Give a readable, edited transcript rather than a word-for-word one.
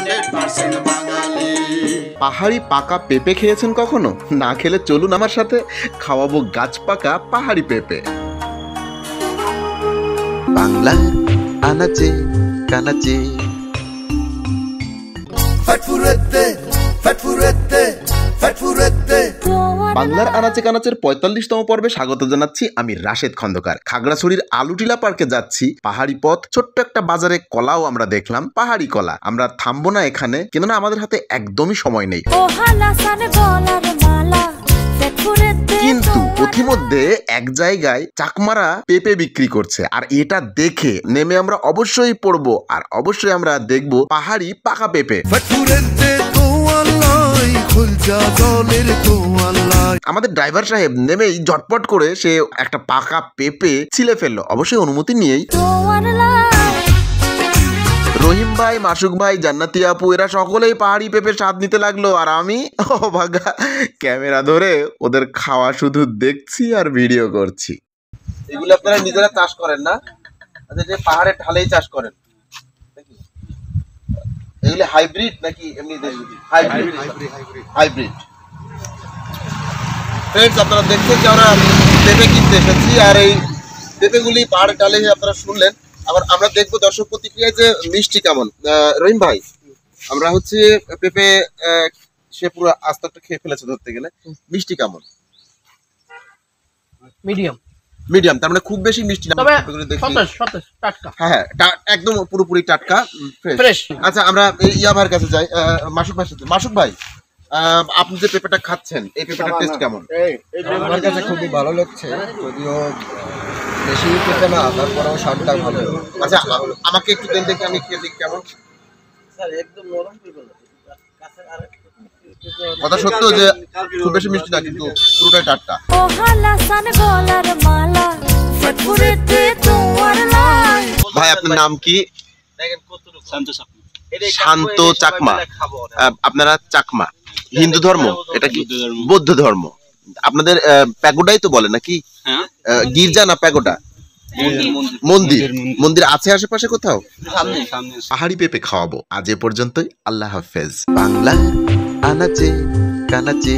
100% বাঙালি। পাহাড়ি পাকা পেঁপে খেয়েছেন কখনো? না খেলে চলুন আমার সাথে, খাওয়াবো গাছ পাকা পাহাড়ি পেঁপে। বাংলার আনাচে কানাচে বাংলার আনাচে কানাচের 45তম পর্বে স্বাগত জানাচ্ছি আমি রাশেদ খন্দকার। খাগড়াছড়ির আলুটিলা পার্কে যাচ্ছি, পাহাড়ি পথ, ছোট্ট একটা বাজারে কলাও আমরা দেখলাম, পাহাড়ি কলা। আমরা থামবো না এখানে, কেননা আমাদের হাতে একদমই সময় নেই। কিন্তু পথিমধ্যে এক জায়গায় চাকমারা পেঁপে বিক্রি করছে, আর এটা দেখে নেমে আমরা অবশ্যই পড়বো, আর অবশ্যই আমরা দেখবো পাহাড়ি পাকা পেঁপে। আমাদের ড্রাইভার সাহেব নেমেই ঝটপট করে সে একটা পাকা পেঁপে ছিলে ফেললো, অবশ্যই অনুমতি নিয়েই। রহিম ভাই, মাসুক ভাই, জান্নাতি আপু এরা সকলেই পাহাড়ি পেঁপে স্বাদ নিতে লাগলো, আর আমি অভাগা ক্যামেরা ধরে ওদের খাওয়া শুধু দেখছি আর ভিডিও করছি। এগুলো আপনারা নিজেরা চাষ করেন না? আচ্ছা, যে পাহাড়ের ঢালেই চাষ করেন, এগুলো হাইব্রিড নাকি এমনি দেশি? হাইব্রিড। ফ্রেন্ডস, আপনারা দেখছেন যে আমরা পেঁপে কিনতে এসেছি, আর এই পেঁপেগুলি পাহাড়ের ঢালে আপনারা শুনলেন। আবার আমরা দেখবো দর্শক প্রতিক্রিয়ায় যে মিষ্টি কেমন। রহিম ভাই, আমরা হচ্ছে পেঁপে সে পুরো আস্তাটা খেয়ে ফেলেছে ধরতে গেলে, মিষ্টি কেমন? মিডিয়াম, তার মানে খুব বেশি মিষ্টি না, টাটকা। হ্যাঁ, একদম পুরোপুরি টাটকা, ফ্রেশ। আচ্ছা, আমরা ইয়া ভাইয়ের কাছে যাই, মাসুক ভাইয়ের সাথে। মাসুক ভাই, আপনি যে পেঁপেটা খাচ্ছেন, এই পেঁপেটার টেস্ট কেমন? আমার কাছে খুবই ভালো লাগছে, যদিও বেশি পেঁপে না, তারপরেও স্বাদটা ভালো। আচ্ছা, আমাকে একটু দেন দেখি, আমি খেয়ে দেখি কেমন। কথা সত্য যে খুব বেশি মিষ্টি না, কিন্তু পুরোটাই টাটকা। ভাই, আপনার নাম কি? শান্ত চাকমা। আপনারা চাকমা, হিন্দু ধর্ম? এটা কি বৌদ্ধ ধর্ম? আপনাদের প্যাগোডাই তো বলে নাকি? গির্জা না প্যাগোডা? মন্দির আছে আশেপাশে কোথাও? পাহাড়ি পেঁপে খাওয়াবো। আজ এ পর্যন্তই, আল্লাহ হাফেজ। বাংলার আনাচে কানাচে